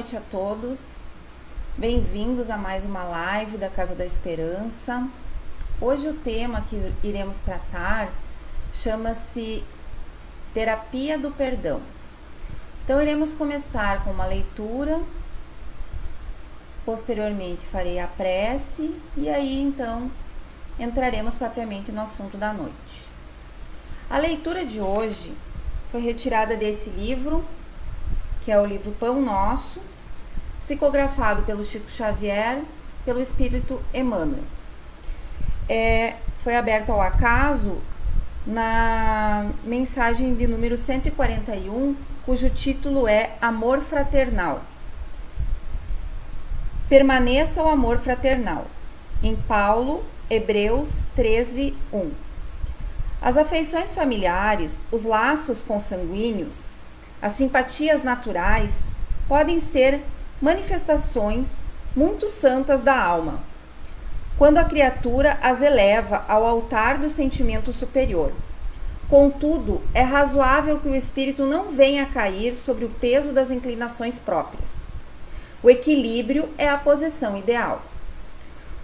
noite a todos, bem-vindos a mais uma live da Casa da Esperança. Hoje o tema que iremos tratar chama-se Terapia do Perdão. Então iremos começar com uma leitura, posteriormente farei a prece e aí então entraremos propriamente no assunto da noite. A leitura de hoje foi retirada desse livro, que é o livro Pão Nosso, psicografado pelo Chico Xavier, pelo Espírito Emmanuel. Foi aberto ao acaso na mensagem de número 141, cujo título é Amor Fraternal. Permaneça o amor fraternal. Em Paulo, Hebreus 13, 1. As afeições familiares, os laços consanguíneos, as simpatias naturais podem ser manifestações muito santas da alma, quando a criatura as eleva ao altar do sentimento superior. Contudo, é razoável que o espírito não venha a cair sobre o peso das inclinações próprias. O equilíbrio é a posição ideal.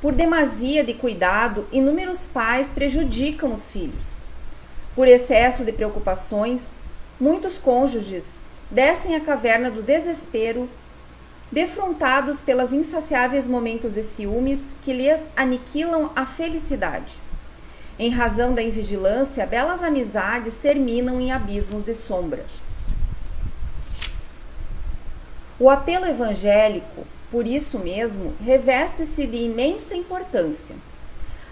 Por demasia de cuidado, inúmeros pais prejudicam os filhos. Por excesso de preocupações, muitos cônjuges descem à caverna do desespero, defrontados pelos insaciáveis momentos de ciúmes que lhes aniquilam a felicidade. Em razão da invigilância, belas amizades terminam em abismos de sombra. O apelo evangélico, por isso mesmo, reveste-se de imensa importância.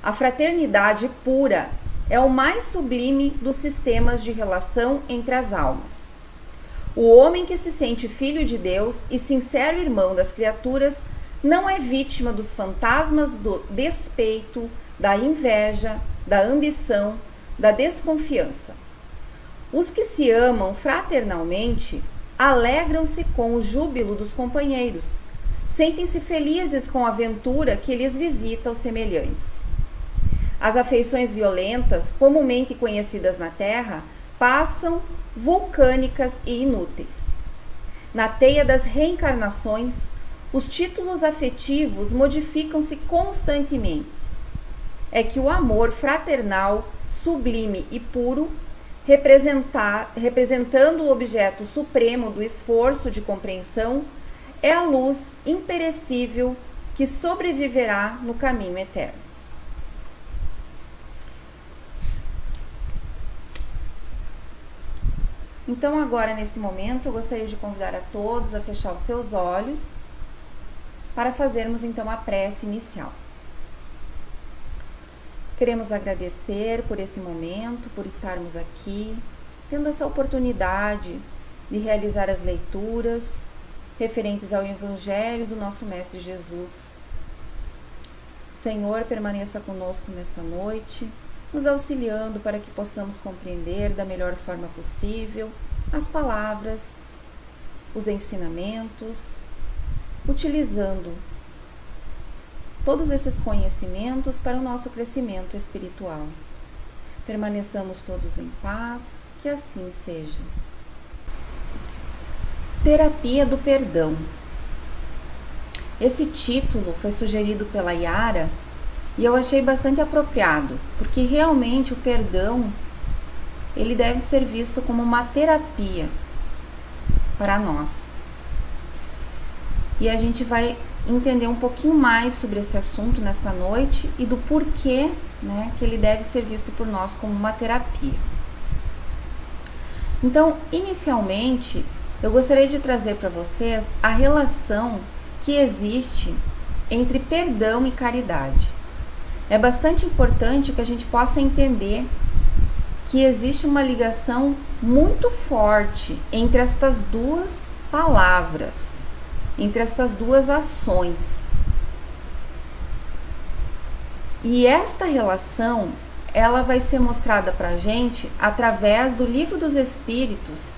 A fraternidade pura é o mais sublime dos sistemas de relação entre as almas. O homem que se sente filho de Deus e sincero irmão das criaturas não é vítima dos fantasmas do despeito, da inveja, da ambição, da desconfiança. Os que se amam fraternalmente alegram-se com o júbilo dos companheiros, sentem-se felizes com a aventura que lhes visita os semelhantes. As afeições violentas, comumente conhecidas na Terra, passam vulcânicas e inúteis. Na teia das reencarnações, os títulos afetivos modificam-se constantemente. É que o amor fraternal, sublime e puro, representando o objeto supremo do esforço de compreensão, é a luz imperecível que sobreviverá no caminho eterno. Então agora, nesse momento, eu gostaria de convidar a todos a fechar os seus olhos para fazermos então a prece inicial. Queremos agradecer por esse momento, por estarmos aqui, tendo essa oportunidade de realizar as leituras referentes ao Evangelho do nosso Mestre Jesus. Senhor, permaneça conosco nesta noite, nos auxiliando para que possamos compreender da melhor forma possível as palavras, os ensinamentos, utilizando todos esses conhecimentos para o nosso crescimento espiritual. Permaneçamos todos em paz, que assim seja. Terapia do Perdão. Esse título foi sugerido pela Yara e eu achei bastante apropriado, porque realmente o perdão ele deve ser visto como uma terapia para nós. E a gente vai entender um pouquinho mais sobre esse assunto nesta noite e do porquê, que ele deve ser visto por nós como uma terapia. Então, inicialmente, eu gostaria de trazer para vocês a relação que existe entre perdão e caridade. É bastante importante que a gente possa entender que existe uma ligação muito forte entre estas duas palavras, entre estas duas ações. E esta relação, ela vai ser mostrada para a gente através do Livro dos Espíritos,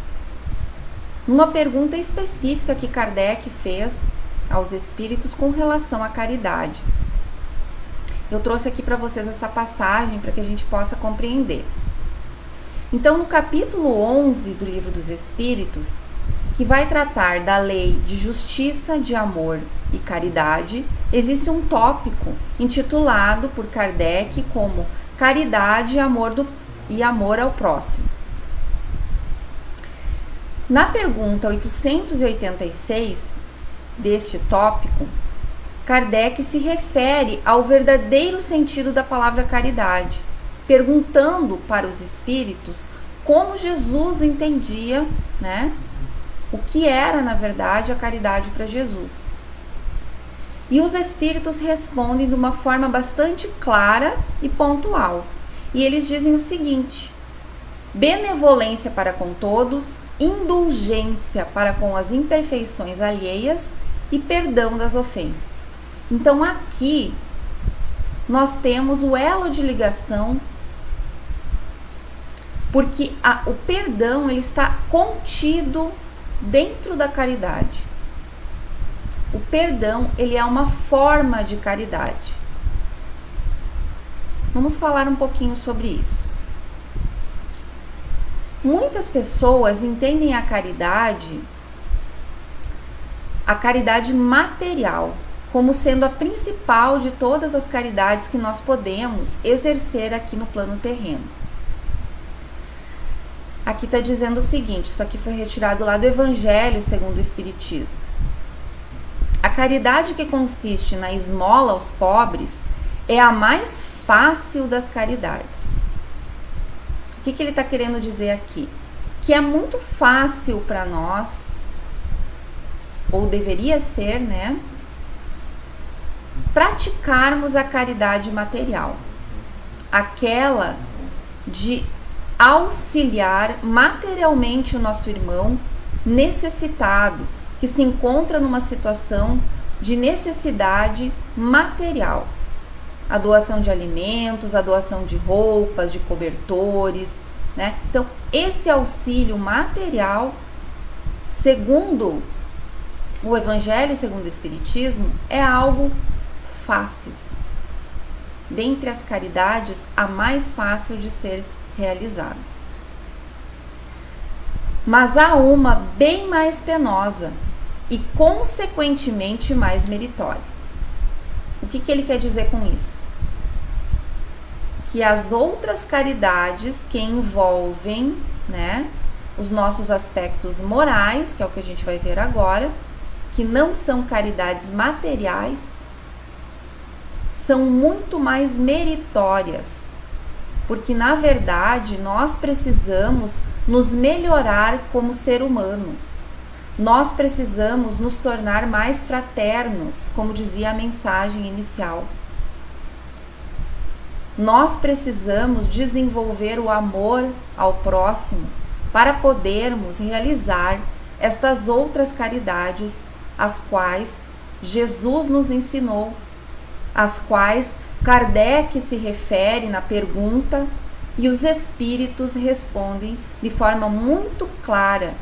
numa pergunta específica que Kardec fez aos espíritos com relação à caridade. Eu trouxe aqui para vocês essa passagem para que a gente possa compreender. Então, no capítulo 11 do Livro dos Espíritos, que vai tratar da lei de justiça, de amor e caridade, existe um tópico intitulado por Kardec como Caridade e Amor ao Próximo. Na pergunta 886 deste tópico, Kardec se refere ao verdadeiro sentido da palavra caridade, perguntando para os espíritos como Jesus entendia, né, o que era, na verdade, a caridade para Jesus. E os espíritos respondem de uma forma bastante clara e pontual. E eles dizem o seguinte: benevolência para com todos, indulgência para com as imperfeições alheias e perdão das ofensas. Então aqui nós temos o elo de ligação, porque o perdão ele está contido dentro da caridade. O perdão ele é uma forma de caridade. Vamos falar um pouquinho sobre isso. Muitas pessoas entendem a caridade material, como sendo a principal de todas as caridades que nós podemos exercer aqui no plano terreno. Aqui está dizendo o seguinte, isso aqui foi retirado lá do Evangelho segundo o Espiritismo. A caridade que consiste na esmola aos pobres é a mais fácil das caridades. O que ele está querendo dizer aqui? Que é muito fácil para nós, ou deveria ser, né, praticarmos a caridade material, aquela de auxiliar materialmente o nosso irmão necessitado, que se encontra numa situação de necessidade material. A doação de alimentos, a doação de roupas, de cobertores, né? Então, este auxílio material, segundo o Evangelho, segundo o Espiritismo, é algo fácil. Dentre as caridades, a mais fácil de ser realizada. Mas há uma bem mais penosa e, consequentemente, mais meritória. O que ele quer dizer com isso? Que as outras caridades que envolvem, né, os nossos aspectos morais, que é o que a gente vai ver agora, que não são caridades materiais, são muito mais meritórias, porque na verdade nós precisamos nos melhorar como ser humano. Nós precisamos nos tornar mais fraternos, como dizia a mensagem inicial. Nós precisamos desenvolver o amor ao próximo para podermos realizar estas outras caridades, as quais Jesus nos ensinou, as quais Kardec se refere na pergunta e os espíritos respondem de forma muito clara.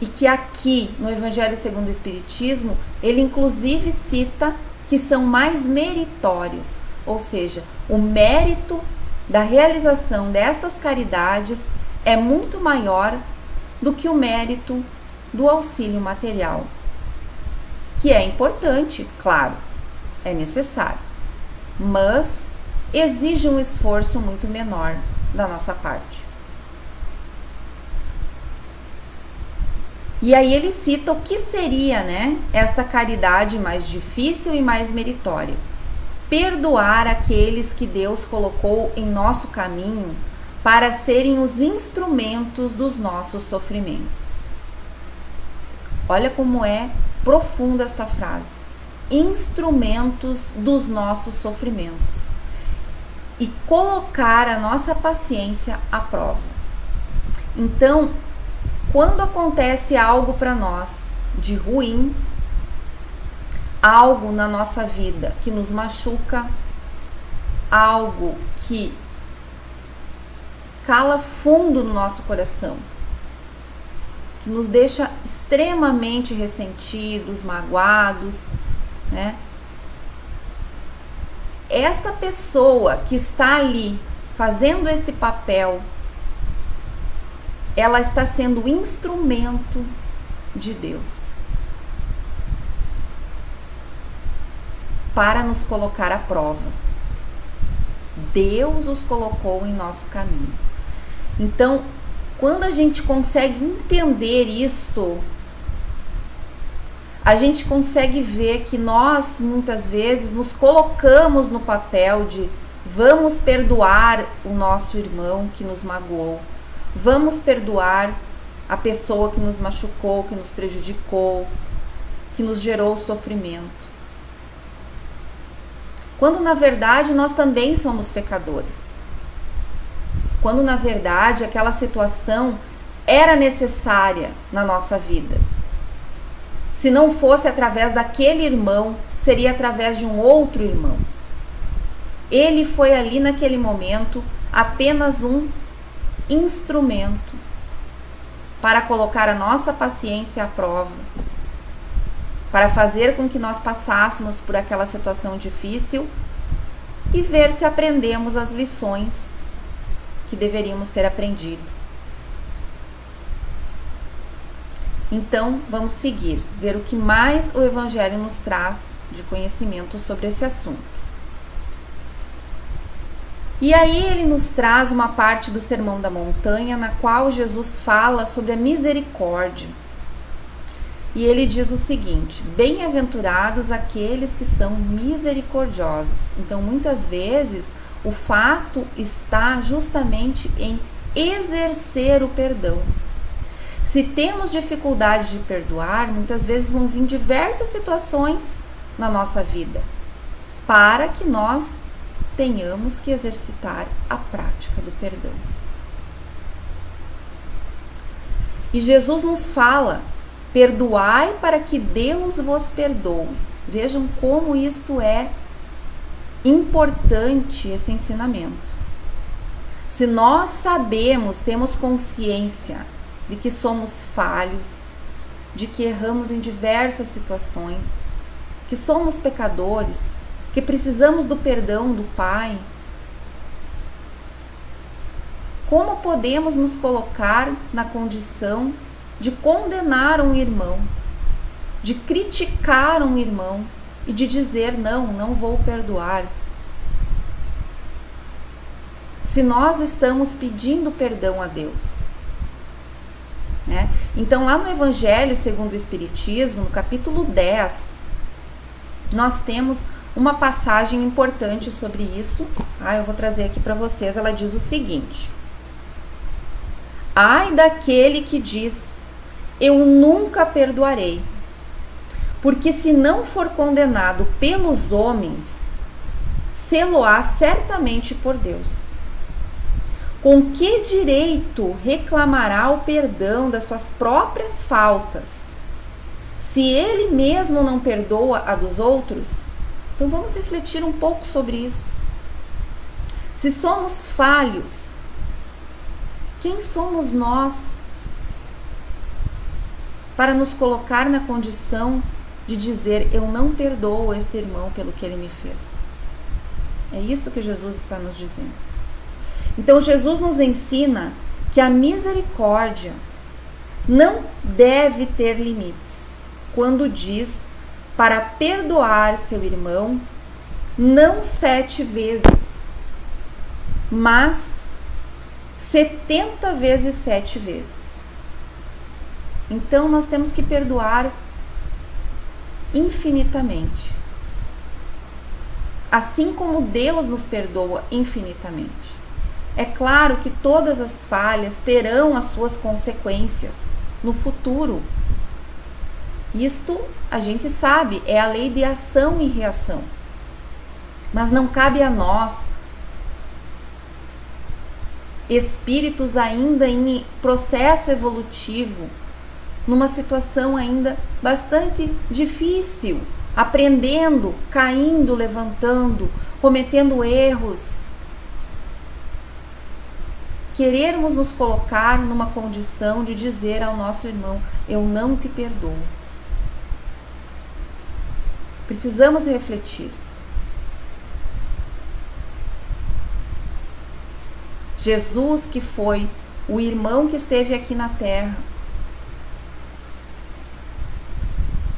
E que aqui no Evangelho segundo o Espiritismo, ele inclusive cita que são mais meritórias. Ou seja, o mérito da realização destas caridades é muito maior do que o mérito do auxílio material, que é importante, claro, é necessário, mas exige um esforço muito menor da nossa parte. E aí ele cita o que seria, né, esta caridade mais difícil e mais meritória. Perdoar aqueles que Deus colocou em nosso caminho para serem os instrumentos dos nossos sofrimentos. Olha como é profunda esta frase. Instrumentos dos nossos sofrimentos. E colocar a nossa paciência à prova. Então, quando acontece algo para nós de ruim, algo na nossa vida que nos machuca, algo que cala fundo no nosso coração, que nos deixa extremamente ressentidos, magoados, né? Esta pessoa que está ali fazendo este papel ela está sendo instrumento de Deus para nos colocar à prova. Deus os colocou em nosso caminho. Então, quando a gente consegue entender isto, a gente consegue ver que nós, muitas vezes, nos colocamos no papel de vamos perdoar o nosso irmão que nos magoou, vamos perdoar a pessoa que nos machucou, que nos prejudicou, que nos gerou sofrimento. Quando, na verdade, nós também somos pecadores. Quando, na verdade, aquela situação era necessária na nossa vida. Se não fosse através daquele irmão, seria através de um outro irmão. Ele foi ali naquele momento apenas um instrumento para colocar a nossa paciência à prova, para fazer com que nós passássemos por aquela situação difícil e ver se aprendemos as lições que deveríamos ter aprendido. Então, vamos seguir, ver o que mais o Evangelho nos traz de conhecimento sobre esse assunto. E aí ele nos traz uma parte do Sermão da Montanha, na qual Jesus fala sobre a misericórdia. E ele diz o seguinte: bem-aventurados aqueles que são misericordiosos. Então, muitas vezes, o fato está justamente em exercer o perdão. Se temos dificuldade de perdoar, muitas vezes vão vir diversas situações na nossa vida para que nós tenhamos que exercitar a prática do perdão. E Jesus nos fala: perdoai para que Deus vos perdoe. Vejam como isto é importante, esse ensinamento. Se nós sabemos, temos consciência de que somos falhos, de que erramos em diversas situações, que somos pecadores, que precisamos do perdão do Pai, como podemos nos colocar na condição de condenar um irmão, de criticar um irmão e de dizer não vou perdoar? Se nós estamos pedindo perdão a Deus, né? Então, lá no Evangelho segundo o Espiritismo, no capítulo 10, nós temos uma passagem importante sobre isso. Eu vou trazer aqui para vocês. Ela diz o seguinte: ai daquele que diz, eu nunca perdoarei, porque se não for condenado pelos homens, sê-lo-á certamente por Deus. Com que direito reclamará o perdão das suas próprias faltas, se ele mesmo não perdoa a dos outros? Então vamos refletir um pouco sobre isso. Se somos falhos, quem somos nós para nos colocar na condição de dizer eu não perdoo este irmão pelo que ele me fez? É isso que Jesus está nos dizendo. Então Jesus nos ensina que a misericórdia não deve ter limites quando diz para perdoar seu irmão não 7 vezes, mas 70 vezes 7 vezes. Então nós temos que perdoar infinitamente, assim como Deus nos perdoa infinitamente. É claro que todas as falhas terão as suas consequências no futuro. Isto a gente sabe, é a lei de ação e reação. Mas não cabe a nós, espíritos ainda em processo evolutivo, numa situação ainda bastante difícil, aprendendo, caindo, levantando, cometendo erros, querermos nos colocar numa condição de dizer ao nosso irmão, eu não te perdoo. Precisamos refletir. Jesus, que foi o irmão que esteve aqui na Terra,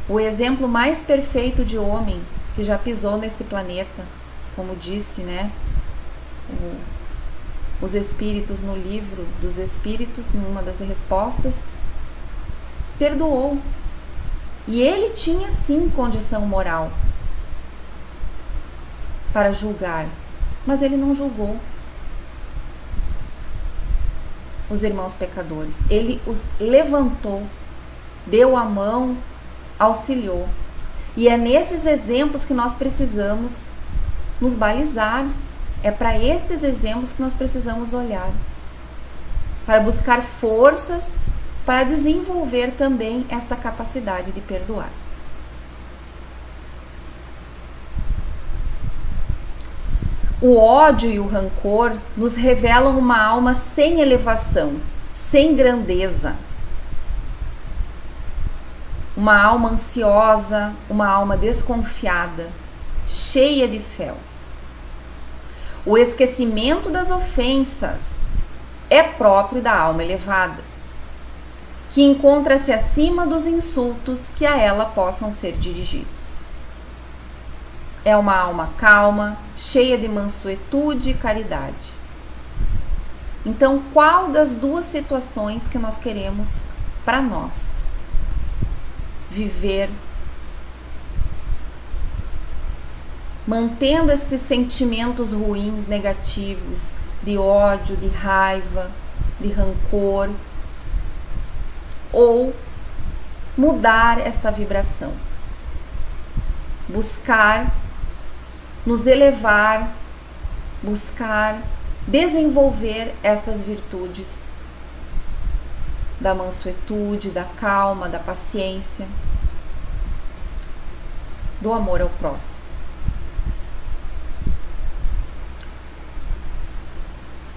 o exemplo mais perfeito de homem que já pisou neste planeta, como disse, né, os espíritos no livro dos espíritos, numa das respostas, perdoou. E ele tinha sim condição moral para julgar, mas ele não julgou os irmãos pecadores. Ele os levantou, deu a mão, auxiliou. E é nesses exemplos que nós precisamos nos balizar. É para estes exemplos que nós precisamos olhar, para buscar forças para desenvolver também esta capacidade de perdoar. O ódio e o rancor nos revelam uma alma sem elevação, sem grandeza. Uma alma ansiosa, uma alma desconfiada, cheia de fel. O esquecimento das ofensas é próprio da alma elevada, que encontra-se acima dos insultos que a ela possam ser dirigidos. É uma alma calma, cheia de mansuetude e caridade. Então, qual das duas situações que nós queremos para nós viver, mantendo esses sentimentos ruins, negativos, de ódio, de raiva, de rancor, ou mudar esta vibração, buscar nos elevar, buscar desenvolver estas virtudes da mansuetude, da calma, da paciência, do amor ao próximo.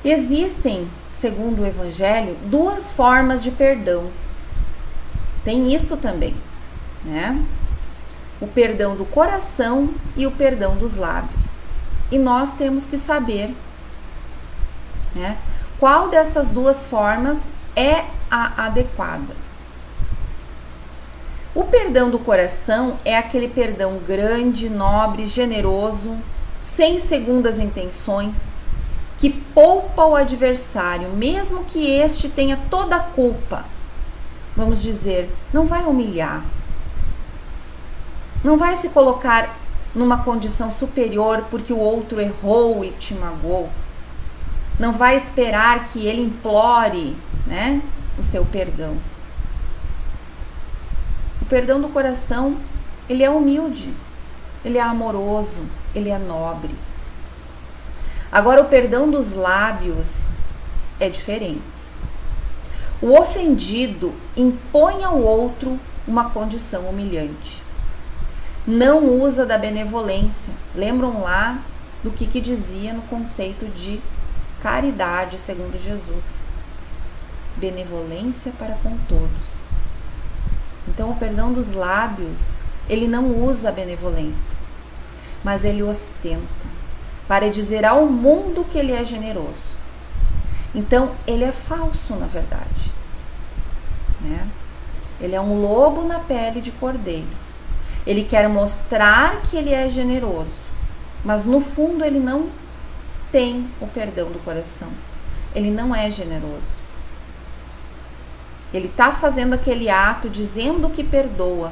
Existem, segundo o Evangelho, duas formas de perdão. Tem isto também, né? O perdão do coração e o perdão dos lábios. E nós temos que saber, né, qual dessas duas formas é a adequada. O perdão do coração é aquele perdão grande, nobre, generoso, sem segundas intenções, que poupa o adversário, mesmo que este tenha toda a culpa. Vamos dizer, não vai humilhar, não vai se colocar numa condição superior porque o outro errou e te magoou. Não vai esperar que ele implore, né, o seu perdão. O perdão do coração, ele é humilde, ele é amoroso, ele é nobre. Agora, o perdão dos lábios é diferente. O ofendido impõe ao outro uma condição humilhante. Não usa da benevolência. Lembram lá do que dizia no conceito de caridade, segundo Jesus. Benevolência para com todos. Então, o perdão dos lábios, ele não usa a benevolência, mas ele ostenta, para dizer ao mundo que ele é generoso. Então, ele é falso, na verdade, né? Ele é um lobo na pele de cordeiro. Ele quer mostrar que ele é generoso, mas no fundo ele não tem o perdão do coração. Ele não é generoso. Ele está fazendo aquele ato, dizendo que perdoa,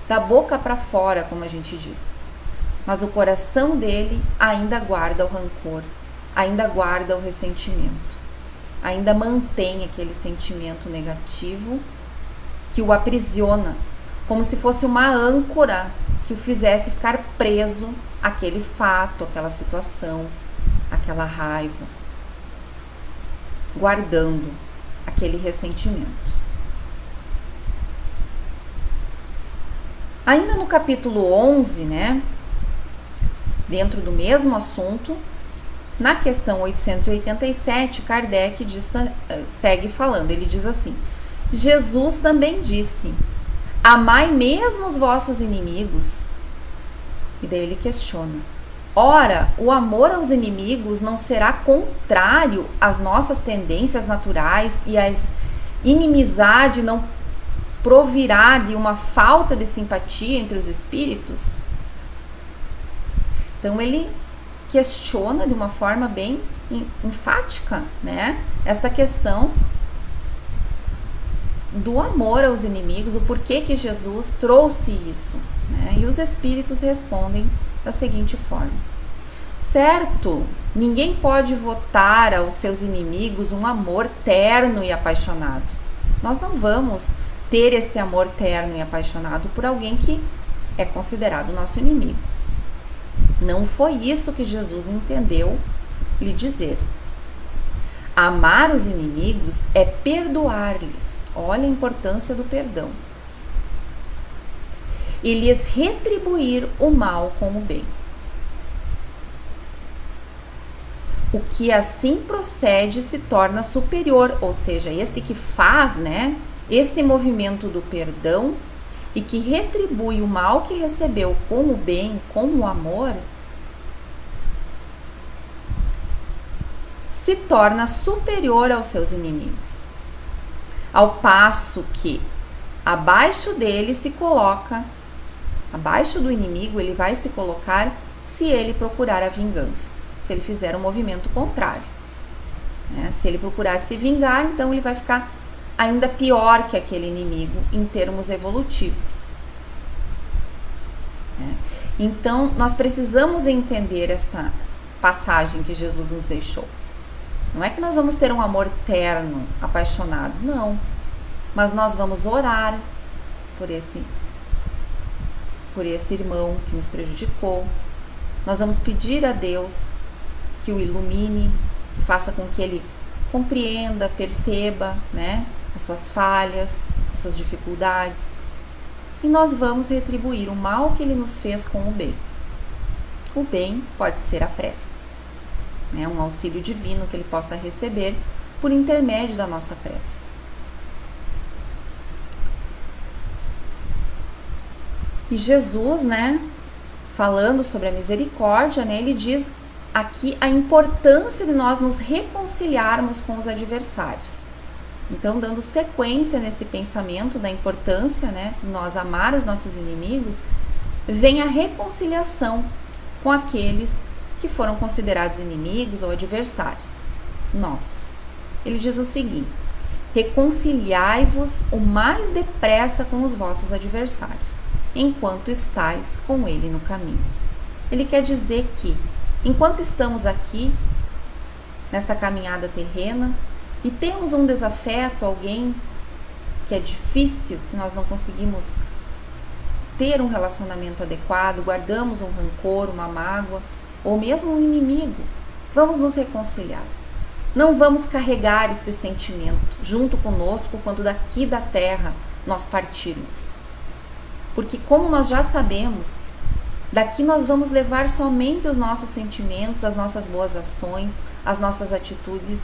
da boca para fora, como a gente diz. Mas o coração dele ainda guarda o rancor, ainda guarda o ressentimento, ainda mantém aquele sentimento negativo que o aprisiona, como se fosse uma âncora que o fizesse ficar preso àquele fato, àquela situação, àquela raiva, guardando aquele ressentimento. Ainda no capítulo 11, né? Dentro do mesmo assunto, na questão 887, Kardec segue falando. Ele diz assim: Jesus também disse: amai mesmo os vossos inimigos. E daí ele questiona: Ora, o amor aos inimigos não será contrário às nossas tendências naturais e a inimizade não provirá de uma falta de simpatia entre os espíritos? Então ele questiona de uma forma bem enfática, né, esta questão do amor aos inimigos, o porquê que Jesus trouxe isso, né? E os espíritos respondem da seguinte forma: certo, ninguém pode votar aos seus inimigos um amor terno e apaixonado. Nós não vamos ter este amor terno e apaixonado por alguém que é considerado nosso inimigo. Não foi isso que Jesus entendeu lhe dizer. Amar os inimigos é perdoar-lhes. Olha a importância do perdão. E lhes retribuir o mal com o bem. O que assim procede se torna superior, ou seja, este que faz, né, este movimento do perdão e que retribui o mal que recebeu com o bem, com o amor, se torna superior aos seus inimigos. Ao passo que abaixo dele se coloca, abaixo do inimigo ele vai se colocar se ele procurar a vingança, se ele fizer um movimento contrário. Se ele procurar se vingar, então ele vai ficar ainda pior que aquele inimigo em termos evolutivos. Então, nós precisamos entender esta passagem que Jesus nos deixou. Não é que nós vamos ter um amor terno, apaixonado, não. Mas nós vamos orar por esse irmão que nos prejudicou. Nós vamos pedir a Deus que o ilumine, que faça com que ele compreenda, perceba, né, as suas falhas, as suas dificuldades. E nós vamos retribuir o mal que ele nos fez com o bem. O bem pode ser a prece, né, um auxílio divino que ele possa receber por intermédio da nossa prece. E Jesus, né, falando sobre a misericórdia, né, ele diz aqui a importância de nós nos reconciliarmos com os adversários. Então, dando sequência nesse pensamento da importância, né, de nós amar os nossos inimigos, vem a reconciliação com aqueles que foram considerados inimigos ou adversários nossos. Ele diz o seguinte: reconciliai-vos o mais depressa com os vossos adversários, enquanto estais com ele no caminho. Ele quer dizer que, enquanto estamos aqui, nesta caminhada terrena, e temos um desafeto, alguém que é difícil, que nós não conseguimos ter um relacionamento adequado, guardamos um rancor, uma mágoa, ou mesmo um inimigo, vamos nos reconciliar. Não vamos carregar esse sentimento junto conosco quando daqui da terra nós partirmos. Porque, como nós já sabemos, daqui nós vamos levar somente os nossos sentimentos, as nossas boas ações, as nossas atitudes,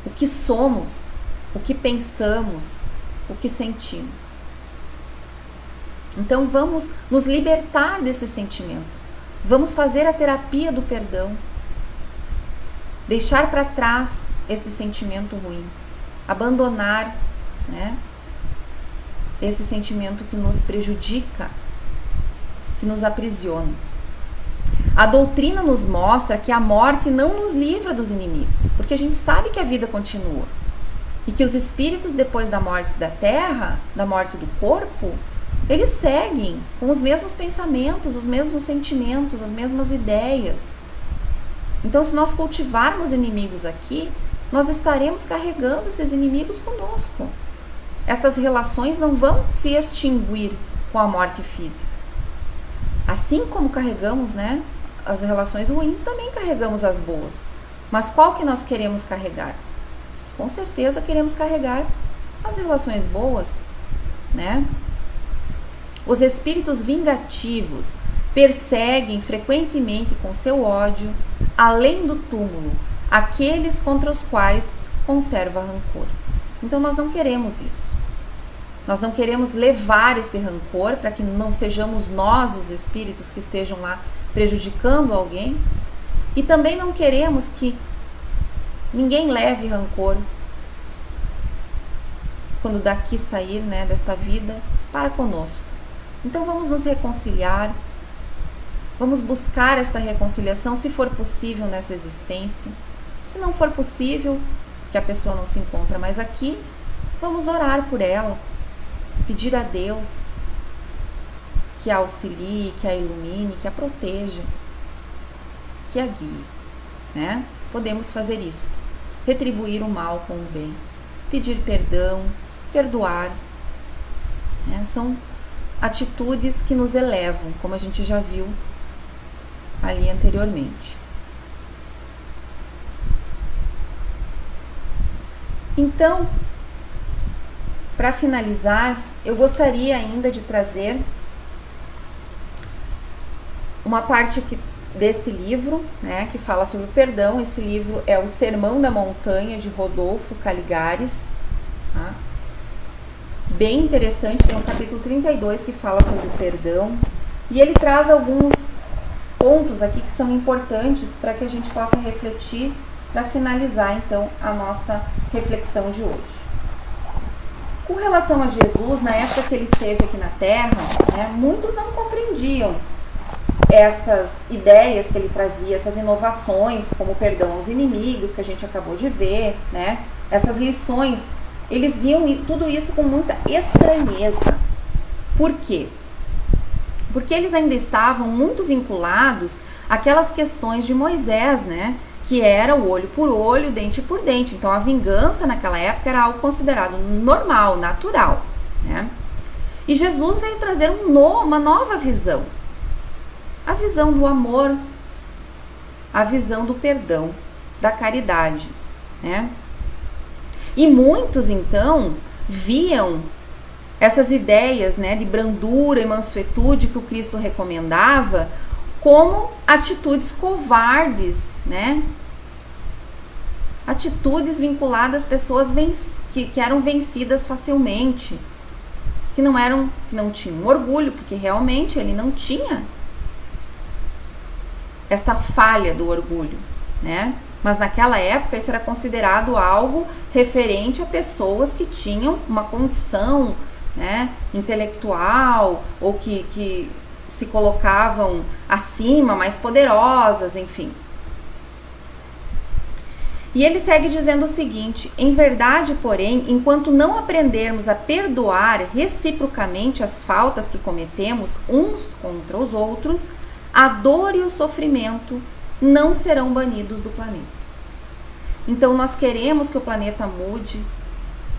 o que somos, o que pensamos, o que sentimos. Então vamos nos libertar desse sentimento. Vamos fazer a terapia do perdão. Deixar para trás esse sentimento ruim. Abandonar, né, esse sentimento que nos prejudica, que nos aprisiona. A doutrina nos mostra que a morte não nos livra dos inimigos, porque a gente sabe que a vida continua. E que os espíritos, depois da morte da terra, da morte do corpo, eles seguem com os mesmos pensamentos, os mesmos sentimentos, as mesmas ideias. Então, se nós cultivarmos inimigos aqui, nós estaremos carregando esses inimigos conosco. Estas relações não vão se extinguir com a morte física. Assim como carregamos, né, as relações ruins, também carregamos as boas. Mas qual que nós queremos carregar? Com certeza queremos carregar as relações boas, né? Os espíritos vingativos perseguem frequentemente com seu ódio, além do túmulo, aqueles contra os quais conserva rancor. Então nós não queremos isso. Nós não queremos levar este rancor para que não sejamos nós os espíritos que estejam lá prejudicando alguém. E também não queremos que ninguém leve rancor quando daqui sair, né, desta vida, para conosco. Então vamos nos reconciliar, vamos buscar esta reconciliação, se for possível nessa existência. Se não for possível, que a pessoa não se encontra mais aqui, vamos orar por ela, pedir a Deus que a auxilie, que a ilumine, que a proteja, que a guie, né? Podemos fazer isso, retribuir o mal com o bem, pedir perdão, perdoar, né? São atitudes que nos elevam, como a gente já viu ali anteriormente. Então, para finalizar, eu gostaria ainda de trazer uma parte desse livro, né, que fala sobre o perdão. Esse livro é o Sermão da Montanha, de Rodolfo Caligares, tá? Bem interessante, tem um capítulo 32 que fala sobre o perdão, e ele traz alguns pontos aqui que são importantes para que a gente possa refletir, para finalizar então a nossa reflexão de hoje. Com relação a Jesus, na época que ele esteve aqui na Terra, né, muitos não compreendiam essas ideias que ele trazia, essas inovações, como o perdão aos inimigos, que a gente acabou de ver, né, essas lições. Eles viam tudo isso com muita estranheza. Por quê? Porque eles ainda estavam muito vinculados àquelas questões de Moisés, né? Que era o olho por olho, dente por dente. Então a vingança naquela época era algo considerado normal, natural, né? E Jesus veio trazer uma nova visão. A visão do amor, a visão do perdão, da caridade, né? E muitos, então, viam essas ideias, né, de brandura e mansuetude que o Cristo recomendava como atitudes covardes, né? Atitudes vinculadas às pessoas que eram vencidas facilmente, que não tinham orgulho, porque realmente ele não tinha esta falha do orgulho, né? Mas naquela época isso era considerado algo referente a pessoas que tinham uma condição, né, intelectual, ou que se colocavam acima, mais poderosas, enfim. E ele segue dizendo o seguinte: em verdade, porém, enquanto não aprendermos a perdoar reciprocamente as faltas que cometemos uns contra os outros, a dor e o sofrimento não serão banidos do planeta. Então nós queremos que o planeta mude,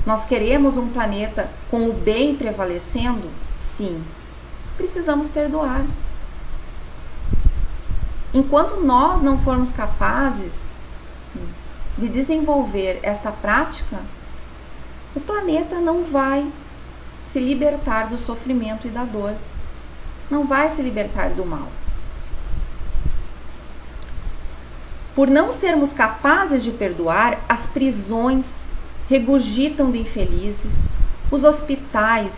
nós queremos um planeta com o bem prevalecendo? Sim, precisamos perdoar. Enquanto nós não formos capazes de desenvolver esta prática, o planeta não vai se libertar do sofrimento e da dor, não vai se libertar do mal. Por não sermos capazes de perdoar, as prisões regurgitam de infelizes, os hospitais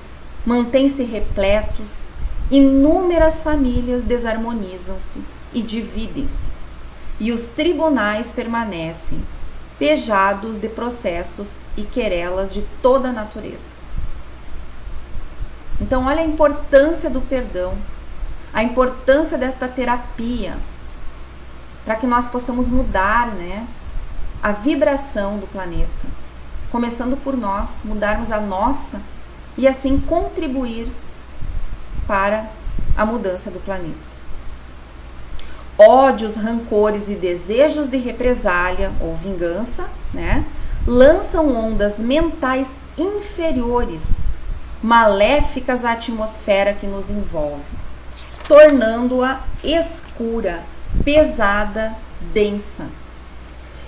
mantêm-se repletos, inúmeras famílias desarmonizam-se e dividem-se, e os tribunais permanecem pejados de processos e querelas de toda a natureza. Então, olha a importância do perdão, a importância desta terapia, para que nós possamos mudar, né, a vibração do planeta, começando por nós, mudarmos a nossa e assim contribuir para a mudança do planeta. Ódios, rancores e desejos de represália ou vingança, né, lançam ondas mentais inferiores, maléficas à atmosfera que nos envolve, tornando-a escura, pesada, densa.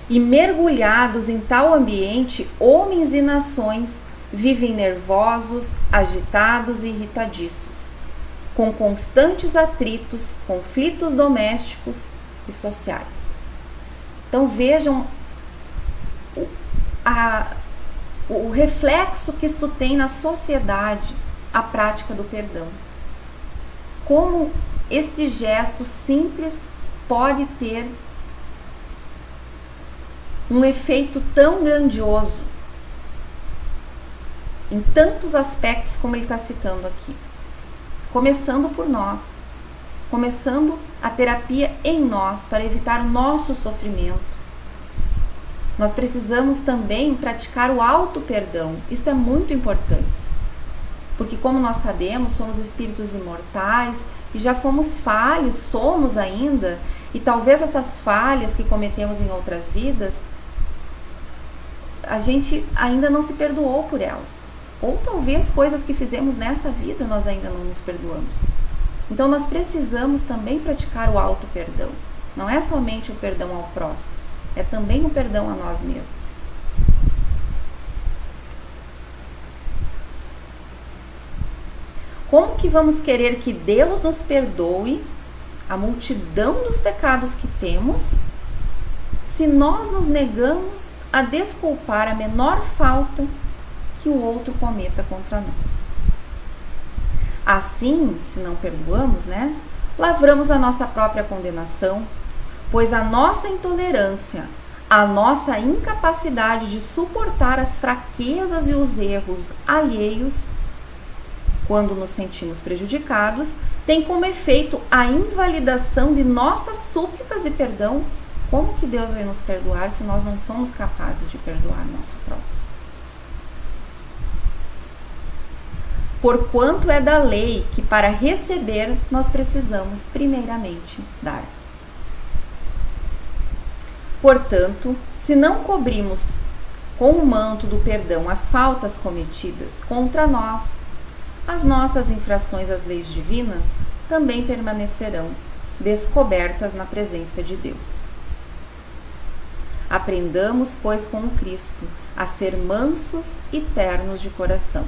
E mergulhados em tal ambiente, homens e nações vivem nervosos, agitados e irritadiços, com constantes atritos, conflitos domésticos e sociais. Então vejam o reflexo que isto tem na sociedade, a prática do perdão. Como este gesto simples pode ter um efeito tão grandioso em tantos aspectos como ele está citando aqui. Começando por nós, começando a terapia em nós para evitar o nosso sofrimento. Nós precisamos também praticar o auto-perdão. Isso é muito importante, porque como nós sabemos, somos espíritos imortais e já fomos falhos, somos ainda, e talvez essas falhas que cometemos em outras vidas, a gente ainda não se perdoou por elas. Ou talvez coisas que fizemos nessa vida nós ainda não nos perdoamos. Então nós precisamos também praticar o auto-perdão. Não é somente o perdão ao próximo, é também o perdão a nós mesmos. Como que vamos querer que Deus nos perdoe a multidão dos pecados que temos, se nós nos negamos a desculpar a menor falta que o outro cometa contra nós? Assim, se não perdoamos, lavramos a nossa própria condenação, pois a nossa intolerância, a nossa incapacidade de suportar as fraquezas e os erros alheios, quando nos sentimos prejudicados, tem como efeito a invalidação de nossas súplicas de perdão. Como que Deus vai nos perdoar se nós não somos capazes de perdoar nosso próximo? Porquanto é da lei que para receber nós precisamos primeiramente dar. Portanto, se não cobrimos com o manto do perdão as faltas cometidas contra nós, as nossas infrações às leis divinas também permanecerão descobertas na presença de Deus. Aprendamos, pois, com o Cristo a ser mansos e ternos de coração.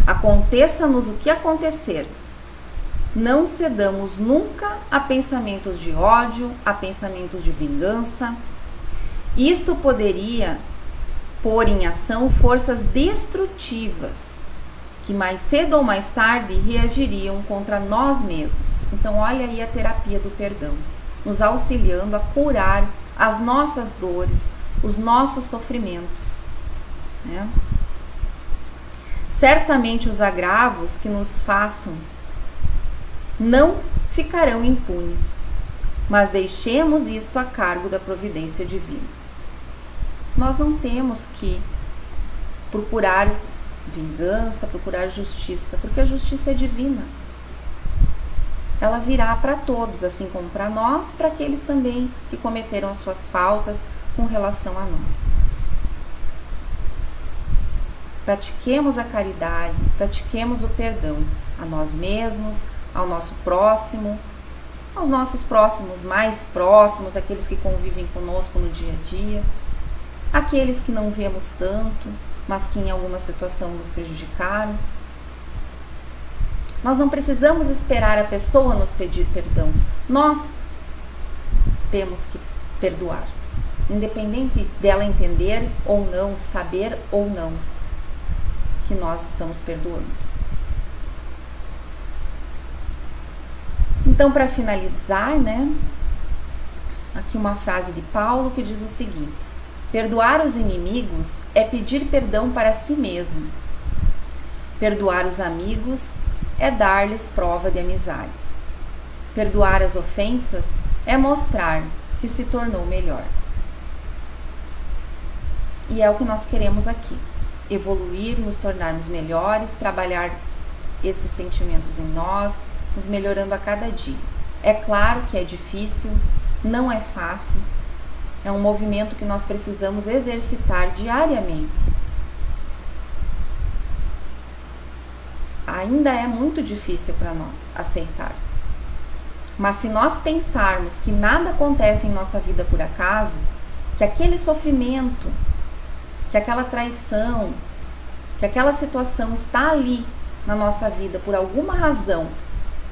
Aconteça-nos o que acontecer, não cedamos nunca a pensamentos de ódio, a pensamentos de vingança. Isto poderia pôr em ação forças destrutivas, que mais cedo ou mais tarde reagiriam contra nós mesmos. Então olha aí a terapia do perdão, nos auxiliando a curar as nossas dores, os nossos sofrimentos, Certamente os agravos que nos façam não ficarão impunes, mas deixemos isto a cargo da providência divina. Nós não temos que procurar vingança, procurar justiça, porque a justiça é divina. Ela virá para todos, assim como para nós, para aqueles também que cometeram as suas faltas com relação a nós. Pratiquemos a caridade, pratiquemos o perdão a nós mesmos, ao nosso próximo, aos nossos próximos mais próximos, aqueles que convivem conosco no dia a dia, aqueles que não vemos tanto, mas que em alguma situação nos prejudicaram. Nós não precisamos esperar a pessoa nos pedir perdão. Nós temos que perdoar, independente dela entender ou não, saber ou não que nós estamos perdoando. Então, para finalizar, aqui uma frase de Paulo que diz o seguinte: perdoar os inimigos é pedir perdão para si mesmo. Perdoar os amigos é dar-lhes prova de amizade. Perdoar as ofensas é mostrar que se tornou melhor. E é o que nós queremos aqui. Evoluir, nos tornarmos melhores, trabalhar estes sentimentos em nós, nos melhorando a cada dia. É claro que é difícil, não é fácil, é um movimento que nós precisamos exercitar diariamente. Ainda é muito difícil para nós aceitar. Mas se nós pensarmos que nada acontece em nossa vida por acaso, que aquele sofrimento, que aquela traição, que aquela situação está ali na nossa vida por alguma razão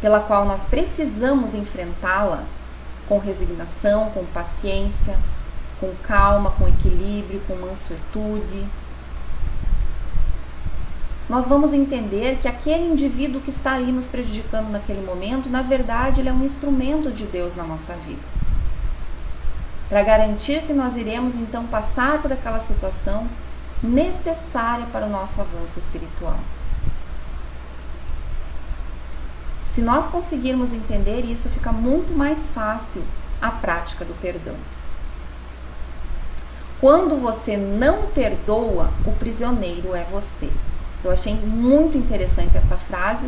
pela qual nós precisamos enfrentá-la com resignação, com paciência, com calma, com equilíbrio, com mansuetude, nós vamos entender que aquele indivíduo que está ali nos prejudicando naquele momento, na verdade, ele é um instrumento de Deus na nossa vida. Para garantir que nós iremos então passar por aquela situação necessária para o nosso avanço espiritual. Se nós conseguirmos entender isso, fica muito mais fácil a prática do perdão. Quando você não perdoa, o prisioneiro é você. Eu achei muito interessante essa frase,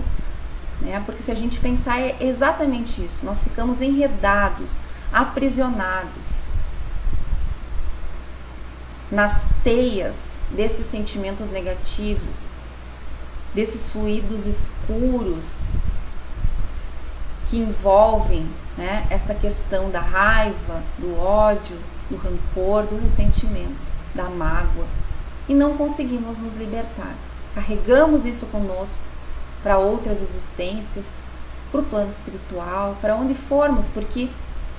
né? Porque se a gente pensar, é exatamente isso. Nós ficamos enredados, aprisionados nas teias desses sentimentos negativos, desses fluidos escuros que envolvem, né, esta questão da raiva, do ódio, do rancor, do ressentimento, da mágoa, e não conseguimos nos libertar. Carregamos isso conosco para outras existências, para o plano espiritual, para onde formos, porque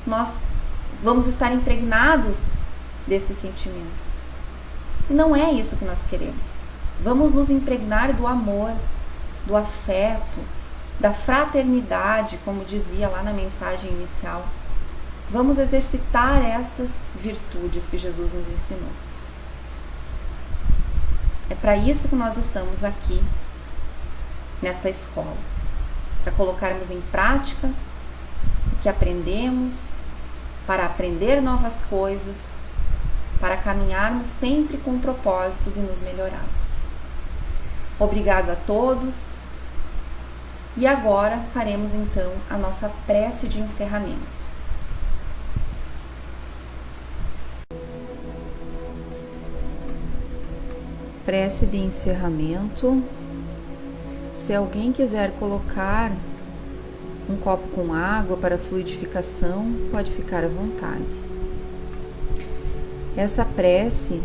nós vamos estar impregnados destes sentimentos. E não é isso que nós queremos. Vamos nos impregnar do amor, do afeto, da fraternidade, como dizia lá na mensagem inicial. Vamos exercitar estas virtudes que Jesus nos ensinou. É para isso que nós estamos aqui, nesta escola. Para colocarmos em prática o que aprendemos, para aprender novas coisas, para caminharmos sempre com o propósito de nos melhorarmos. Obrigado a todos. E agora faremos então a nossa prece de encerramento. Prece de encerramento. Se alguém quiser colocar um copo com água para fluidificação, pode ficar à vontade. Essa prece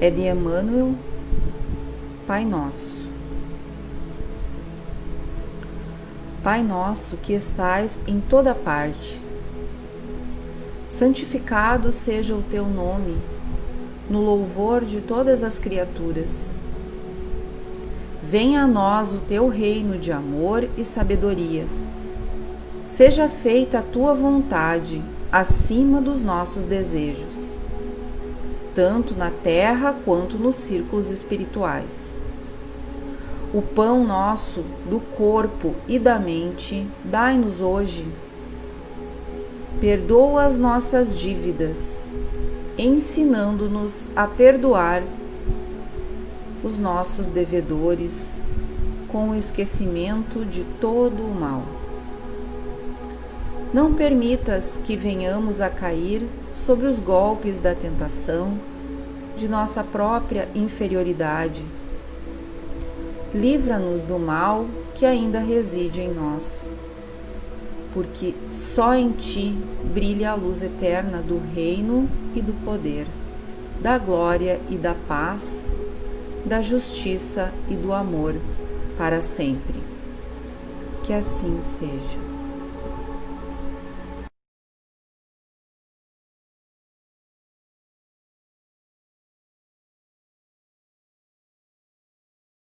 é de Emmanuel, Pai Nosso. Pai nosso que estais em toda parte, santificado seja o teu nome, no louvor de todas as criaturas. Venha a nós o teu reino de amor e sabedoria. Seja feita a tua vontade acima dos nossos desejos, tanto na terra quanto nos círculos espirituais. O pão nosso do corpo e da mente dai-nos hoje. Perdoa as nossas dívidas, ensinando-nos a perdoar os nossos devedores com o esquecimento de todo o mal. Não permitas que venhamos a cair sobre os golpes da tentação, de nossa própria inferioridade. Livra-nos do mal que ainda reside em nós, porque só em Ti brilha a luz eterna do reino e do poder, da glória e da paz, da justiça e do amor para sempre. Que assim seja.